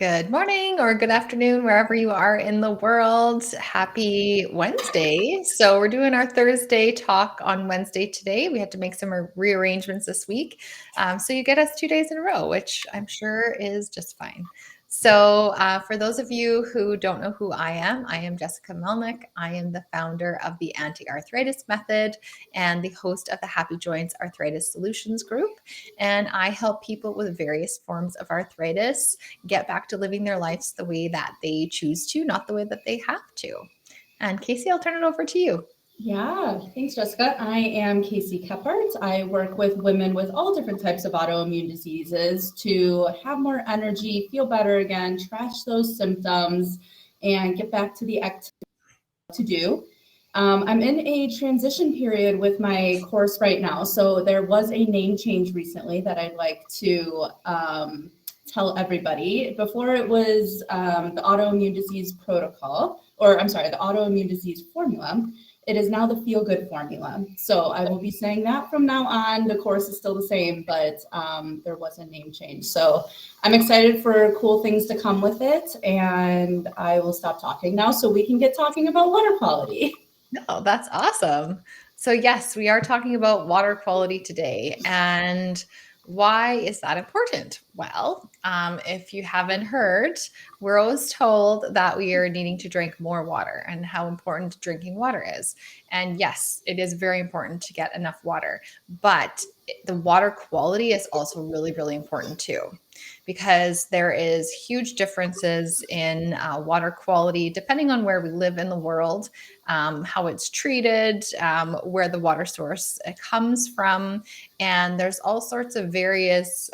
Good morning or good afternoon, wherever you are in the world. Happy Wednesday. So, we're doing our Thursday talk on Wednesday today. We had to make some rearrangements this week. So, you get us 2 days in a row, which I'm sure is just fine. So, for those of you who don't know who I am Jessica Melnick. I am the founder of the Anti Arthritis Method and the host of the Happy Joints Arthritis Solutions Group. And I help people with various forms of arthritis get back to living their lives the way that they choose to, not the way that they have to. And Casey, I'll turn it over to you. Yeah, thanks, Jessica. I am Casey Kephart. I work with women with all different types of autoimmune diseases to have more energy, feel better again, trash those symptoms, and get back to the activity to do. I'm in a transition period with my course right now. So there was a name change recently that I'd like to tell everybody. Before it was the autoimmune disease protocol, or I'm sorry, the autoimmune disease formula. It is now the feel good formula. So I will be saying that from now on. The course is still the same, but there was a name change. So I'm excited for cool things to come with it. And I will stop talking now so we can get talking about water quality. No, that's awesome. So, yes, we are talking about water quality today. And why is that important? Well, if you haven't heard, we're always told that we are needing to drink more water and how important drinking water is. And yes, it is very important to get enough water, but the water quality is also really, really important too, because there is huge differences in water quality depending on where we live in the world, how it's treated, where the water source comes from. And there's all sorts of various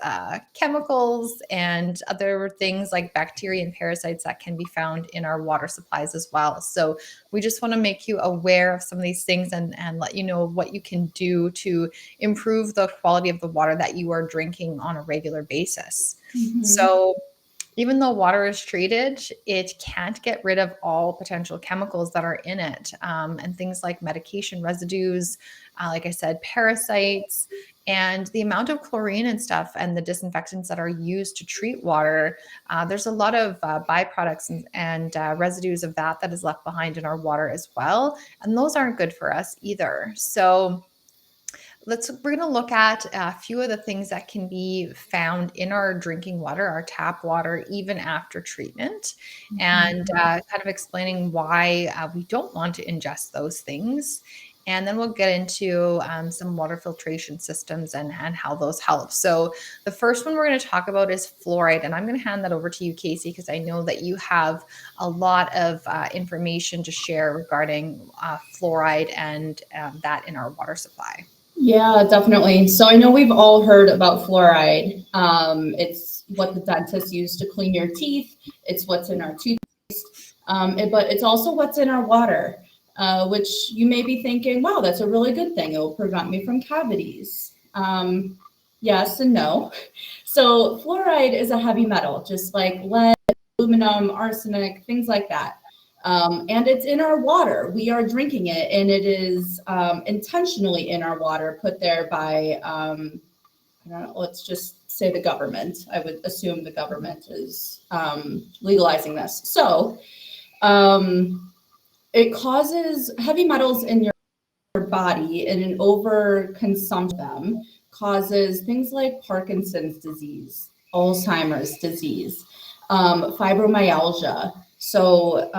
chemicals and other things like bacteria and parasites that can be found in our water supplies as well. So we just want to make you aware of some of these things and let you know what you can do to improve the quality of the water that you are drinking on a regular basis. Mm-hmm. So even though water is treated, it can't get rid of all potential chemicals that are in it, and things like medication residues, like I said, parasites, and the amount of chlorine and stuff and the disinfectants that are used to treat water. There's a lot of byproducts and residues of that is left behind in our water as well. And those aren't good for us either. So, we're going to look at a few of the things that can be found in our drinking water, our tap water, even after treatment, and kind of explaining why we don't want to ingest those things. And then we'll get into some water filtration systems and how those help. So the first one we're going to talk about is fluoride. And I'm going to hand that over to you, Casey, because I know that you have a lot of information to share regarding fluoride and that in our water supply. Yeah, definitely. So I know we've all heard about fluoride. It's what the dentists use to clean your teeth. It's what's in our toothpaste, but it's also what's in our water, which you may be thinking, wow, that's a really good thing. It will prevent me from cavities. Yes and no. So fluoride is a heavy metal, just like lead, aluminum, arsenic, things like that. And it's in our water. We are drinking it, and it is intentionally in our water, put there by, I don't know, let's just say the government. I would assume the government is legalizing this. So it causes heavy metals in your body, and an overconsumption of them causes things like Parkinson's disease, Alzheimer's disease, fibromyalgia. So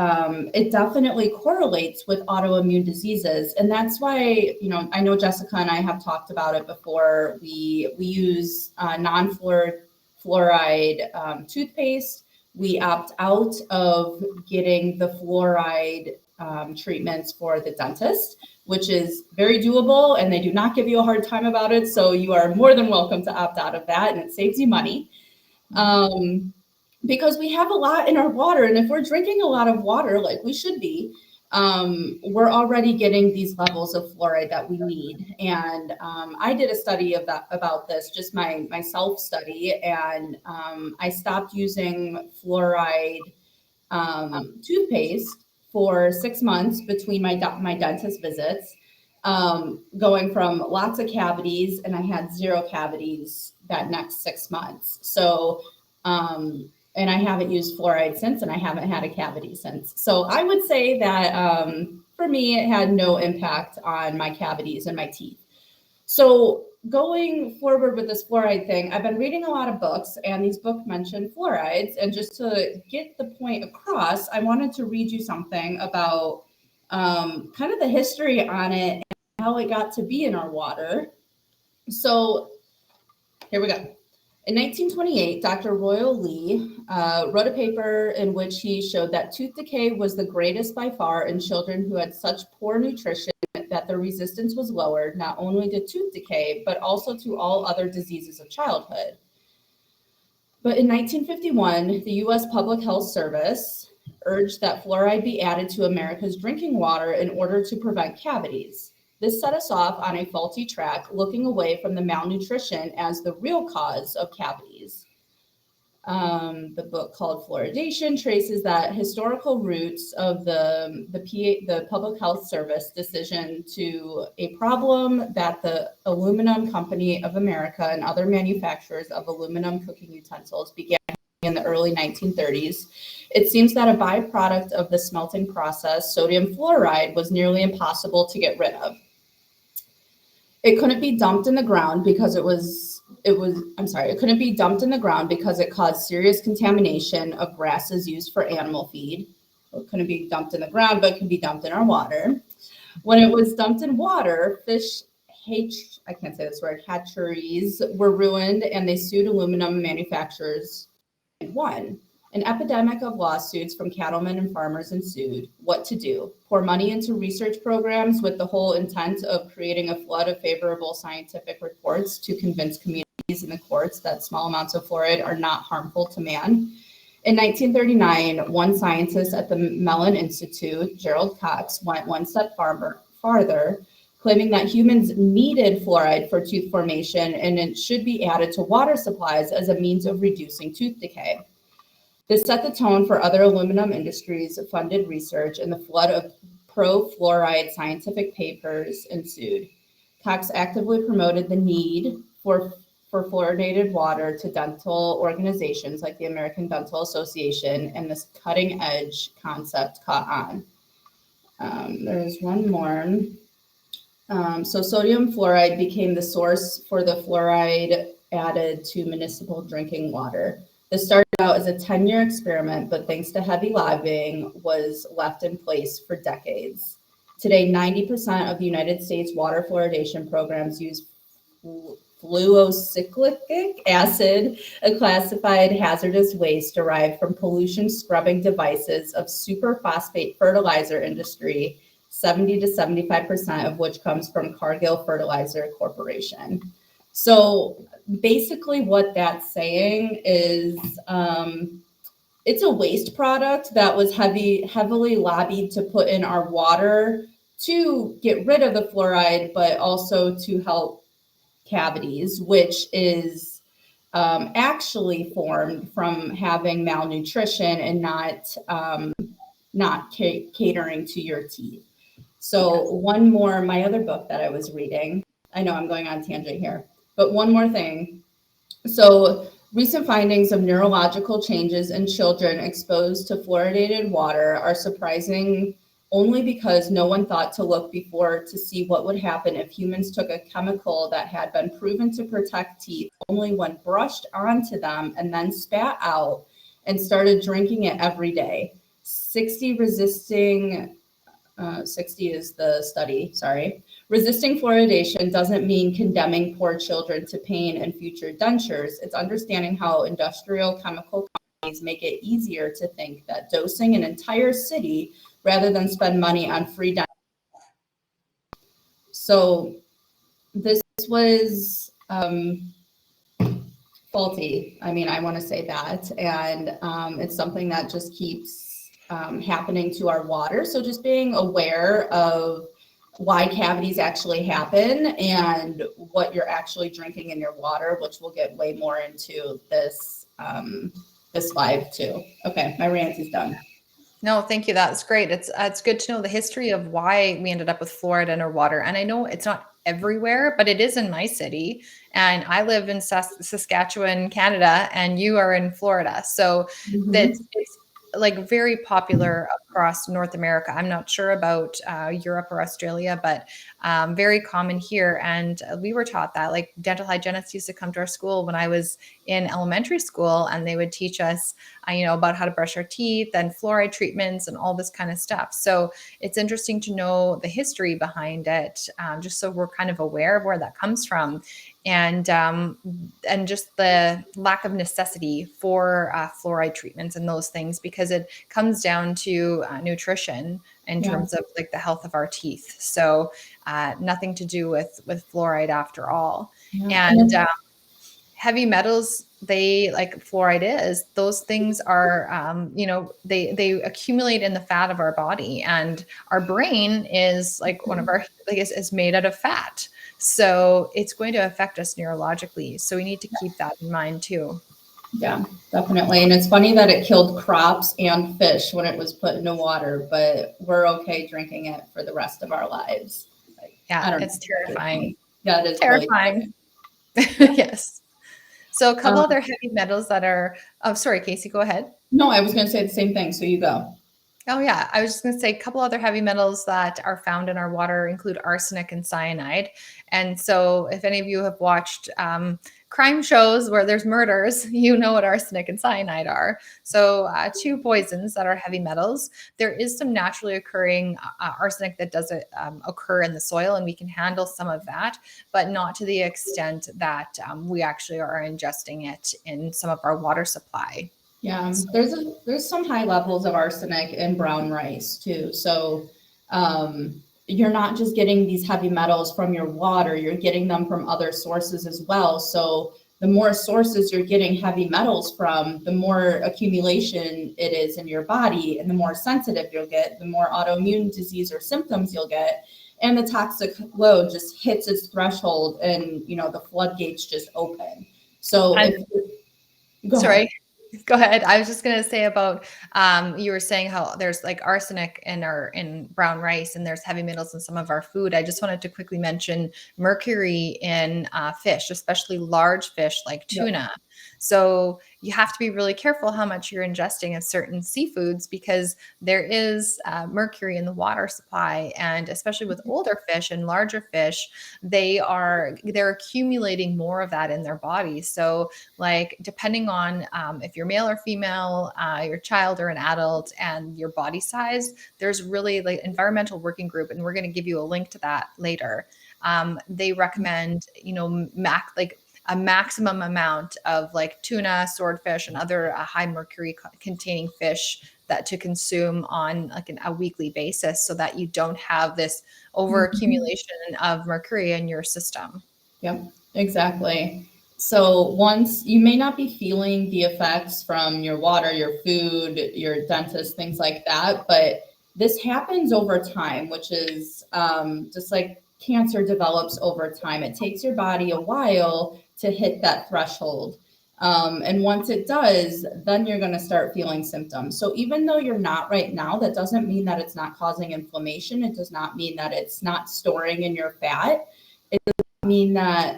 it definitely correlates with autoimmune diseases, and that's why, you know, I know Jessica and I have talked about it before. We use non-fluoride toothpaste. We opt out of getting the fluoride treatments for the dentist, which is very doable, and they do not give you a hard time about it. So you are more than welcome to opt out of that, and it saves you money. Because we have a lot in our water, and if we're drinking a lot of water like we should be, we're already getting these levels of fluoride that we need. And I did a study of that about this, just my self study, and I stopped using fluoride toothpaste for 6 months between my dentist visits, going from lots of cavities, and I had zero cavities that next 6 months. So and I haven't used fluoride since, and I haven't had a cavity since. So I would say that for me, it had no impact on my cavities and my teeth. So going forward with this fluoride thing, I've been reading a lot of books, and these books mention fluorides. And just to get the point across, I wanted to read you something about kind of the history on it and how it got to be in our water. So here we go. In 1928, Dr. Royal Lee wrote a paper in which he showed that tooth decay was the greatest by far in children who had such poor nutrition that their resistance was lowered, not only to tooth decay, but also to all other diseases of childhood. But in 1951, the U.S. Public Health Service urged that fluoride be added to America's drinking water in order to prevent cavities. This set us off on a faulty track, looking away from the malnutrition as the real cause of cavities. The book called Fluoridation traces that historical roots of the Public Health Service decision to a problem that the Aluminum Company of America and other manufacturers of aluminum cooking utensils began in the early 1930s. It seems that a byproduct of the smelting process, sodium fluoride, was nearly impossible to get rid of. It couldn't be dumped in the ground because it couldn't be dumped in the ground because it caused serious contamination of grasses used for animal feed. It couldn't be dumped in the ground, but it could be dumped in our water. When it was dumped in water, I can't say this word, hatcheries were ruined, and they sued aluminum manufacturers and won. An epidemic of lawsuits from cattlemen and farmers ensued. What to do? Pour money into research programs with the whole intent of creating a flood of favorable scientific reports to convince communities in the courts that small amounts of fluoride are not harmful to man. In 1939, one scientist at the Mellon Institute, Gerald Cox, went one step farther, claiming that humans needed fluoride for tooth formation and it should be added to water supplies as a means of reducing tooth decay. This set the tone for other aluminum industries funded research, and the flood of pro-fluoride scientific papers ensued. Cox actively promoted the need for fluoridated water to dental organizations like the American Dental Association, and this cutting-edge concept caught on. There's one more. So sodium fluoride became the source for the fluoride added to municipal drinking water. This started out as a 10-year experiment, but thanks to heavy lobbying, was left in place for decades. Today, 90% of the United States water fluoridation programs use fluorocyclic acid, a classified hazardous waste derived from pollution scrubbing devices of superphosphate fertilizer industry, 70 to 75% of which comes from Cargill Fertilizer Corporation. So basically what that's saying is it's a waste product that was heavily lobbied to put in our water to get rid of the fluoride, but also to help cavities, which is actually formed from having malnutrition and not catering to your teeth. So one more, my other book that I was reading, I know I'm going on a tangent here, but one more thing. So recent findings of neurological changes in children exposed to fluoridated water are surprising only because no one thought to look before to see what would happen if humans took a chemical that had been proven to protect teeth only when brushed onto them and then spat out and started drinking it every day. 60 is the study, sorry. Resisting fluoridation doesn't mean condemning poor children to pain and future dentures. It's understanding how industrial chemical companies make it easier to think that dosing an entire city rather than spend money on free dental. So this was faulty. I mean, I want to say that. And it's something that just keeps happening to our water. So just being aware of why cavities actually happen and what you're actually drinking in your water, which we'll get way more into this live too. Okay, my rant is done. No, thank you. That's great. It's good to know the history of why we ended up with fluoride in our water. And I know it's not everywhere, but it is in my city. And I live in Saskatchewan, Canada, and you are in Florida. So Mhm. that's it's like very popular across North America. I'm not sure about Europe or Australia, but very common here. And we were taught that, like, dental hygienists used to come to our school when I was in elementary school, and they would teach us, about how to brush our teeth and fluoride treatments and all this kind of stuff. So it's interesting to know the history behind it, just so we're kind of aware of where that comes from, and just the lack of necessity for fluoride treatments and those things, because it comes down to nutrition in Yeah. terms of like the health of our teeth. So nothing to do with fluoride after all. Yeah. And And then, heavy metals, they, like fluoride is, those things are, they accumulate in the fat of our body, and our brain is like one of our, like, is made out of fat. So it's going to affect us neurologically. So we need to keep that in mind too. yeah, definitely. And it's funny that it killed crops and fish when it was put into water, but we're okay drinking it for the rest of our lives. Like, I Yeah, don't it's know. Scares terrifying. me. Yeah, it is really Terrifying. scary. Yeah. Yes. So a couple Um, other heavy metals that are, oh, sorry, Casey, go ahead. no, I was going to say the same thing. So you go. Oh, yeah. I was just going to say a couple other heavy metals that are found in our water include arsenic and cyanide. And so, if any of you have watched crime shows where there's murders, you know what arsenic and cyanide are. So, two poisons that are heavy metals. There is some naturally occurring arsenic that does occur in the soil, and we can handle some of that, but not to the extent that we actually are ingesting it in some of our water supply. Yeah, So, there's some high levels of arsenic in brown rice too. So you're not just getting these heavy metals from your water, you're getting them from other sources as well. So the more sources you're getting heavy metals from, the more accumulation it is in your body, and the more sensitive you'll get, the more autoimmune disease or symptoms you'll get. And the toxic load just hits its threshold, and the floodgates just open. So and if go ahead. sorry. Go ahead. I was just gonna say about you were saying how there's like arsenic in brown rice, and there's heavy metals in some of our food. I just wanted to quickly mention mercury in fish, especially large fish like Yep. tuna. So you have to be really careful how much you're ingesting of certain seafoods, because there is mercury in the water supply, and especially with older fish and larger fish, they're accumulating more of that in their bodies. So, like, depending on if you're male or female, your child or an adult, and your body size, there's really like environmental working group, and we're going to give you a link to that later. They recommend, like a maximum amount of like tuna, swordfish, and other high mercury containing fish that to consume on like a weekly basis, so that you don't have this over Mhm. accumulation of mercury in your system. Yep, exactly. So once you may not be feeling the effects from your water, your food, your dentist, things like that, but this happens over time, which is just like cancer develops over time. It takes your body a while to hit that threshold. And once it does, then you're going to start feeling symptoms. So even though you're not right now, that doesn't mean that it's not causing inflammation. It does not mean that it's not storing in your fat. Mean that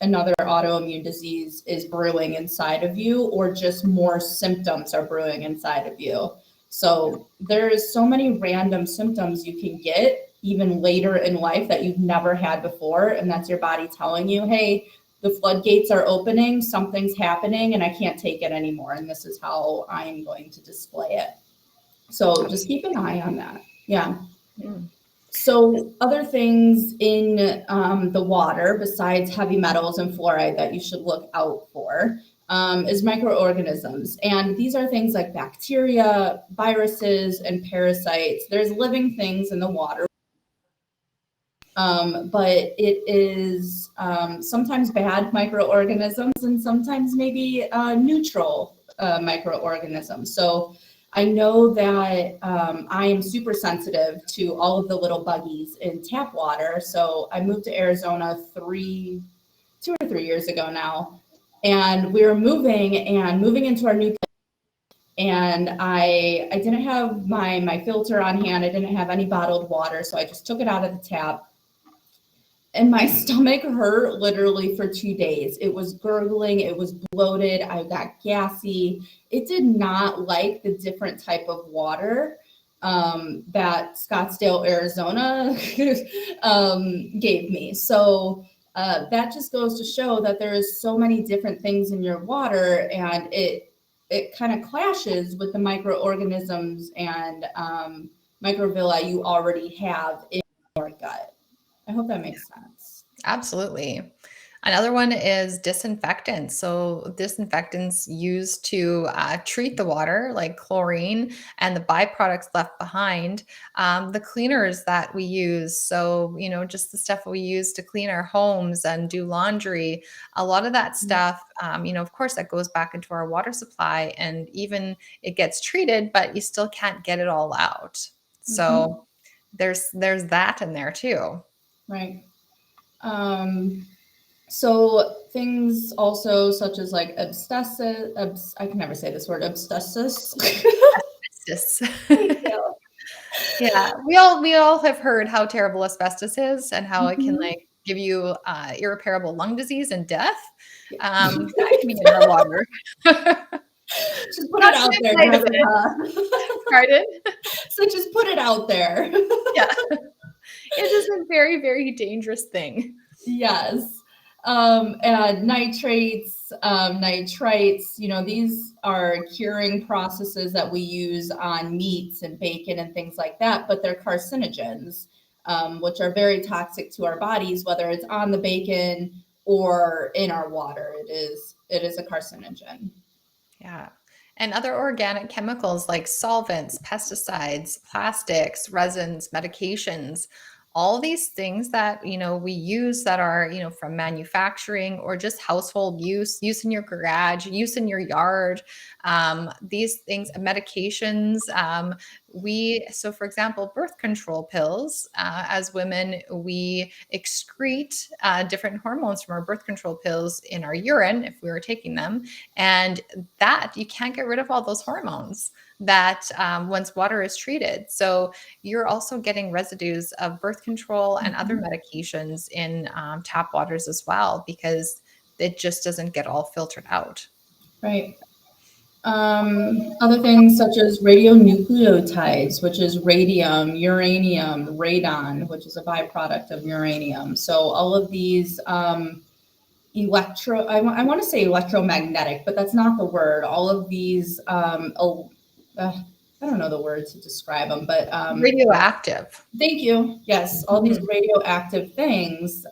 another autoimmune disease is brewing inside of you, or just more symptoms are brewing inside of you. So there's so many random symptoms you can get even later in life that you've never had before, and that's your body telling you, hey, the floodgates are opening, something's happening, and I can't take it anymore, and this is how I'm going to display it. So just keep an eye on that. Yeah. Mm. So, other things in the water besides heavy metals and fluoride that you should look out for is microorganisms. And these are things like bacteria, viruses, and parasites. There's living things in the water, but it is sometimes bad microorganisms and sometimes maybe neutral microorganisms. So I know that I am super sensitive to all of the little buggies in tap water. So I moved to Arizona 2 or 3 years ago now, and we were moving into our new, and I didn't have my filter on hand. I didn't have any bottled water, so I just took it out of the tap, and my stomach hurt literally for 2 days. It was gurgling, it was bloated, I got gassy. It did not like the different type of water that Scottsdale, Arizona gave me. So that just goes to show that there is so many different things in your water, and it kind of clashes with the microorganisms and microvilli you already have in your gut. I hope that makes sense. Absolutely. Another one is disinfectants. So, disinfectants used to treat the water, like chlorine and the byproducts left behind, the cleaners that we use. So, just the stuff we use to clean our homes and do laundry, a lot of that stuff, of course, that goes back into our water supply and even it gets treated, but you still can't get it all out. Mm-hmm. So, there's that in there too. Right. Um, so things also such as like I can never say this word, abscessus. Asbestos. Thank you. Yeah, we all have heard how terrible asbestos is and how it can, Mhm. like, give you, irreparable lung disease and death. Yeah. That can be in our water. Just put Not it to out make there, light of it. Jessica. Pardon? So just put it out there. Yeah. It is a very, very dangerous thing. Yes. And nitrates, nitrites, these are curing processes that we use on meats and bacon and things like that, but they're carcinogens, which are very toxic to our bodies, whether it's on the bacon or in our water. It is a carcinogen. Yeah. And other organic chemicals like solvents, pesticides, plastics, resins, medications, all these things that, we use that are, from manufacturing or just household use in your garage, use in your yard. These things, medications, so for example, birth control pills, as women, we excrete different hormones from our birth control pills in our urine if we were taking them. And that you can't get rid of all those hormones that once water is treated. So you're also getting residues of birth control and other Mhm. medications in tap waters as well because it just doesn't get all filtered out. Right. Other things such as radionucleotides, which is radium, uranium, radon, which is a byproduct of uranium. So all of these I want to say electromagnetic, but that's not the word. All of these, I don't know the word to describe them, but Radioactive. thank you. Yes, all these Mhm. radioactive things,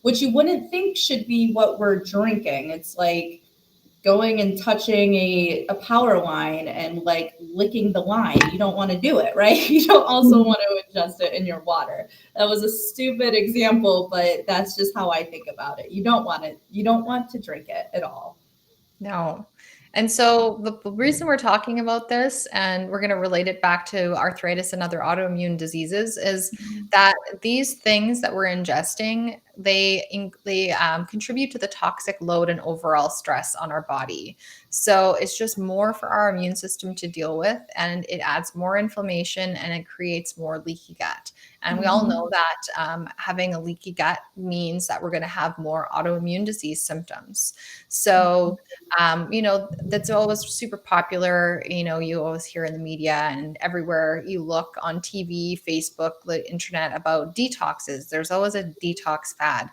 which you wouldn't think should be what we're drinking. It's like going and touching a power line and like licking the line. You don't want to do it, right? You don't also want to ingest it in your water. That was a stupid example, but that's just how I think about it. You don't want to drink it at all. No. And so the reason we're talking about this, and we're going to relate it back to arthritis and other autoimmune diseases, is that these things that we're ingesting, they contribute to the toxic load and overall stress on our body. So it's just more for our immune system to deal with, and it adds more inflammation and it creates more leaky gut. And we all know Mhm. that having a leaky gut means that we're going to have more autoimmune disease symptoms. So that's always super popular. You always hear in the media and everywhere you look on TV, Facebook, the internet about detoxes. There's always a detox fad.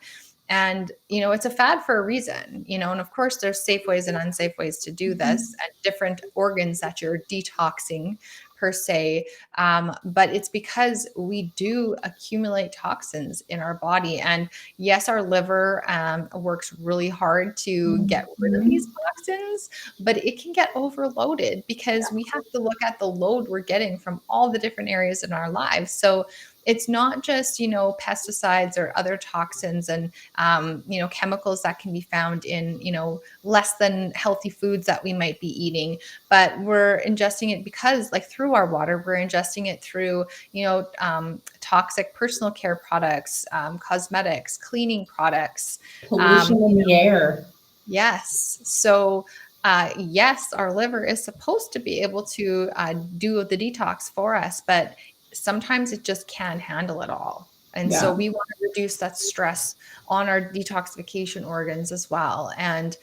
And, it's a fad for a reason, and of course there's safe ways and unsafe ways to do this Mhm. and different organs that you're detoxing per se. But it's because we do accumulate toxins in our body. And yes, our liver works really hard to get rid of these Mhm. toxins, but it can get overloaded because we have to look at the load we're getting from all the different areas in our lives. So it's not just, pesticides or other toxins and, chemicals that can be found in, less than healthy foods that we might be eating, but we're ingesting it because, like, through our water, we're ingesting it through, toxic personal care products, cosmetics, cleaning products. Pollution in the air. Yes. So, yes, our liver is supposed to be able to do the detox for us, but sometimes it just can't handle it all. And so we want to reduce that stress on our detoxification organs as well. And,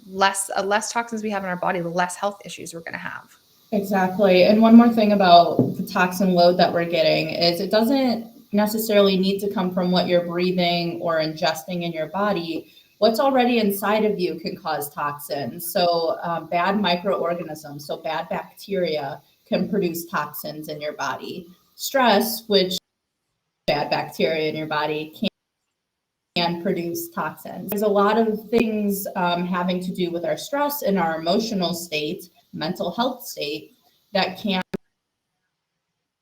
less toxins we have in our body, the less health issues we're going to have. Exactly. And one more thing about the toxin load that we're getting is it doesn't necessarily need to come from what you're breathing or ingesting in your body. What's already inside of you can cause toxins. So bad microorganisms, so bad bacteria can produce toxins in your body. Stress, which bad bacteria in your body can produce toxins. There's a lot of things having to do with our stress and our emotional state, mental health state, that can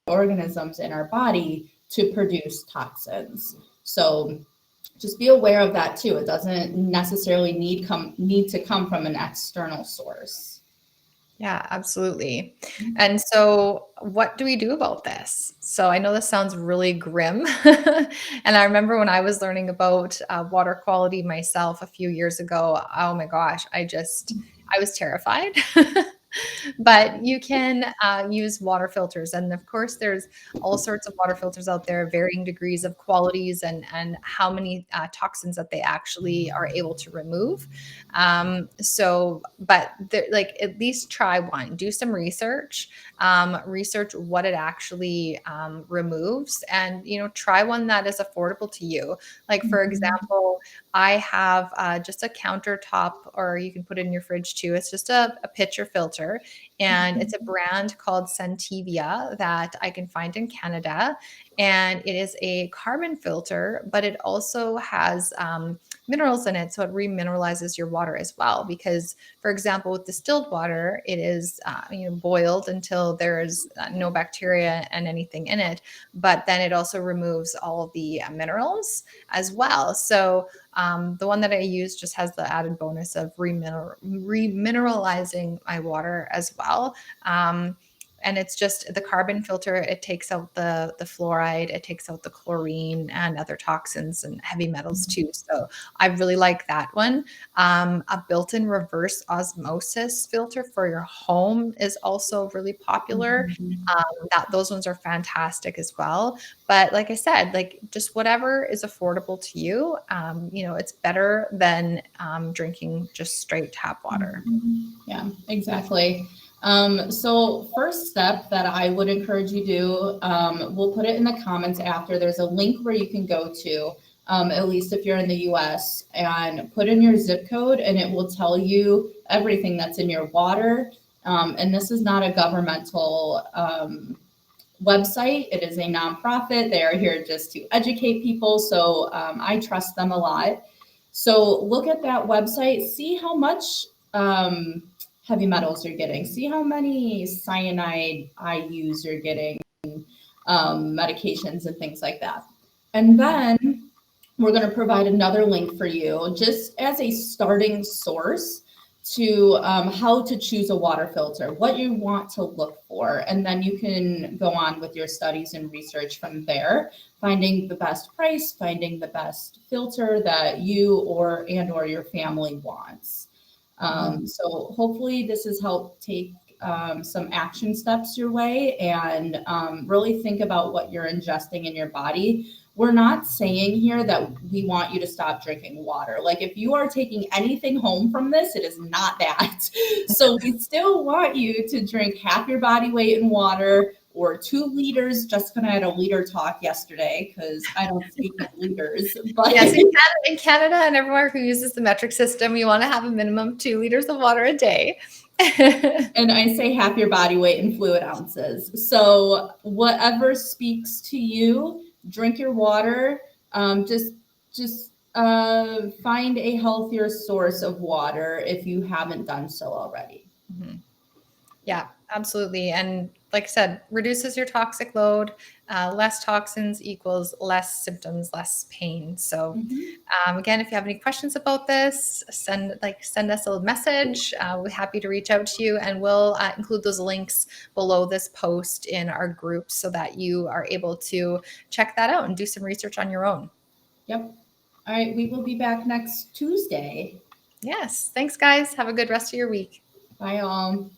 organisms in our body to produce toxins. So just be aware of that too. It doesn't necessarily need to come from an external source. Yeah, absolutely. And so, what do we do about this? So, I know this sounds really grim. And I remember when I was learning about water quality myself a few years ago, oh my gosh, I was terrified. But you can use water filters. And of course, there's all sorts of water filters out there, varying degrees of qualities and how many toxins that they actually are able to remove. Like at least try one, do some research, research what it actually removes, and try one that is affordable to you. Like for example, I have just a countertop, or you can put it in your fridge too. It's just a pitcher filter, and it's a brand called Scentivia that I can find in Canada. And it is a carbon filter, but it also has minerals in it, so it remineralizes your water as well. Because, for example, with distilled water, it is boiled until there is no bacteria and anything in it, but then it also removes all the minerals as well. So the one that I use just has the added bonus of remineralizing my water as well. And it's just the carbon filter. It takes out the fluoride, it takes out the chlorine and other toxins and heavy metals too. So I really like that one. A built-in reverse osmosis filter for your home is also really popular. Those ones are fantastic as well. But like I said, like just whatever is affordable to you, it's better than drinking just straight tap water. Yeah, exactly. So first step that I would encourage you do, we'll put it in the comments after. There's a link where you can go to, at least if you're in the US, and put in your zip code, and it will tell you everything that's in your water. And this is not a governmental website. It is a nonprofit. They are here just to educate people. So I trust them a lot. So look at that website, see how much heavy metals you're getting, see how many cyanide IUs you're getting, medications and things like that. And then we're going to provide another link for you just as a starting source to how to choose a water filter, what you want to look for, and then you can go on with your studies and research from there, finding the best price, finding the best filter that you or your family wants. So hopefully this has helped take some action steps your way, and really think about what you're ingesting in your body. We're not saying here that we want you to stop drinking water. Like if you are taking anything home from this, it is not that. So we still want you to drink half your body weight in water, or 2 liters. Jessica and I had a liter talk yesterday because I don't speak in liters. But Yes, in Canada and everywhere who uses the metric system, you want to have a minimum of 2 liters of water a day. And I say half your body weight in fluid ounces. So whatever speaks to you, drink your water. Just find a healthier source of water if you haven't done so already. Yeah, absolutely. And like I said, reduces your toxic load. Less toxins equals less symptoms, less pain. So again, if you have any questions about this, send us a message. We're happy to reach out to you, and we'll include those links below this post in our group so that you are able to check that out and do some research on your own. Yep. All right. We will be back next Tuesday. Yes. Thanks, guys. Have a good rest of your week. Bye, all.